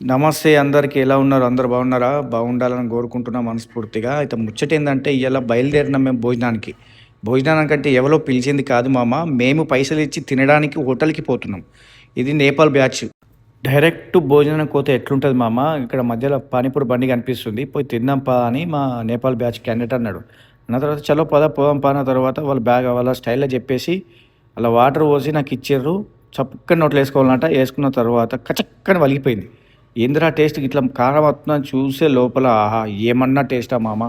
నమస్తే అందరికి ఎలా ఉన్నారు? అందరూ బాగున్నారా? బాగుండాలని కోరుకుంటున్నా మనస్ఫూర్తిగా. అయితే ముచ్చటేందంటే ఇయాల బయలుదేరినాం మేము భోజనానికి. భోజనానికంటే ఎవరో పిలిచింది కాదు మామ. మేము పైసలిచ్చి తినడానికి హోటల్‌కి పోతున్నాం. ఇది నేపాల్ బ్యాచ్. డైరెక్ట్ భోజనానికి పోతే ఎట్లుంటది మామ, ఇక్కడ మధ్యలో పానీపూరి బండి కనిపిస్తుంది. పోయి తిందాం పా అని మా నేపాల్ బ్యాచ్ క్యాండిడేట్ అన్నాడు. అన్న తర్వాత చలో పద పోదాం పా అన్న తర్వాత వాళ్ళ బ్యాగ్ వాళ్ళ స్టైల్‌లో చెప్పేసి అలా వాటర్ పోసి నాకిచ్చిర్రు. చప్పుక్కన నోట్లో ఏసుకోవాలన్నట. ఏసుకున్న తర్వాత కచక్కన వలిగిపోయింది. ఏందిరా టేస్ట్ ఇట్లా కారం వత్తుందని చూసే లోపల ఆహా! ఏమన్నా టేస్టా మామ.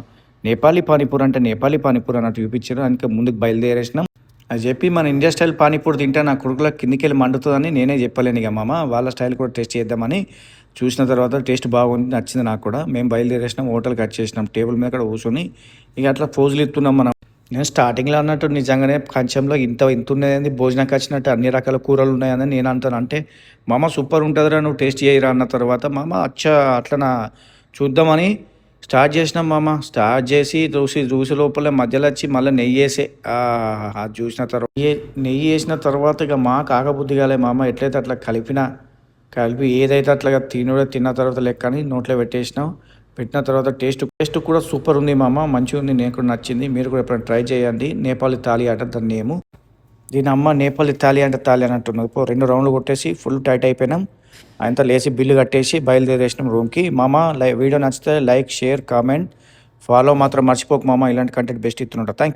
నేపాలీ పానీపూరి అంటే నేపాలీ పానీపూరి అన్నట్టు చూపించారు. అందుకే ముందుకు బయలుదేరేసినాం. అది చెప్పి మన ఇండియా స్టైల్ పానీపూరి తింటే నా కొడుకులకు కిందికెళ్ళి మండుతుందని నేనే చెప్పలేను ఇక మామ. వాళ్ళ స్టైల్ కూడా టేస్ట్ చేద్దామని చూసిన తర్వాత టేస్ట్ బాగుంది, నచ్చింది నాకు కూడా. మేము బయలుదేరేసినాం, హోటల్కి వచ్చేసినాం. టేబుల్ మీద కూడా కూర్చొని ఇక అట్లా పోజులు ఇస్తున్నాం మనం. నేను స్టార్టింగ్లో అన్నట్టు నిజంగానే కంచంలో ఇంత ఉన్నది భోజనానికి వచ్చినట్టు అన్ని రకాల కూరలు ఉన్నాయని నేను అంటాను. అంటే మామ సూపర్ ఉంటుందిరా, నువ్వు టేస్ట్ చేయరా అన్న తర్వాత మామ అచ్చా అట్లా చూద్దామని స్టార్ట్ చేసినాం మామ. స్టార్ట్ చేసి చూసి లోపల మధ్యలో వచ్చి మళ్ళీ నెయ్యి వేసే అది చూసిన తర్వాత నెయ్యి వేసిన తర్వాత ఇక మా కాకబుద్ధి కాలే మామ. ఎట్లయితే అట్లా కలిపి ఏదైతే అట్లా తిన్న తర్వాత లెక్క అని నోట్లో పెట్టేసినాం. పెట్టిన తర్వాత టేస్ట్ కూడా సూపర్ ఉంది మామ, మంచిగా ఉంది, నేను కూడా నచ్చింది. మీరు కూడా ఎప్పుడైనా ట్రై చేయండి. నేపాలీ థాలి అంట దాని నేము. దీని అమ్మ నేపాలీ థాలి అంటే థాలి అని అంటున్నది. 2 రౌండ్లు కొట్టేసి ఫుల్ టైట్ అయిపోయినాం. ఆయనతో లేచి బిల్లు కట్టేసి బయలుదేరేసినాం రూమ్కి. మామ వీడియో నచ్చితే లైక్, షేర్, కామెంట్, ఫాలో మాత్రం మర్చిపోకు మామ. ఇలాంటి కంటెంట్ బెస్ట్ ఇస్తుంటా. థ్యాంక్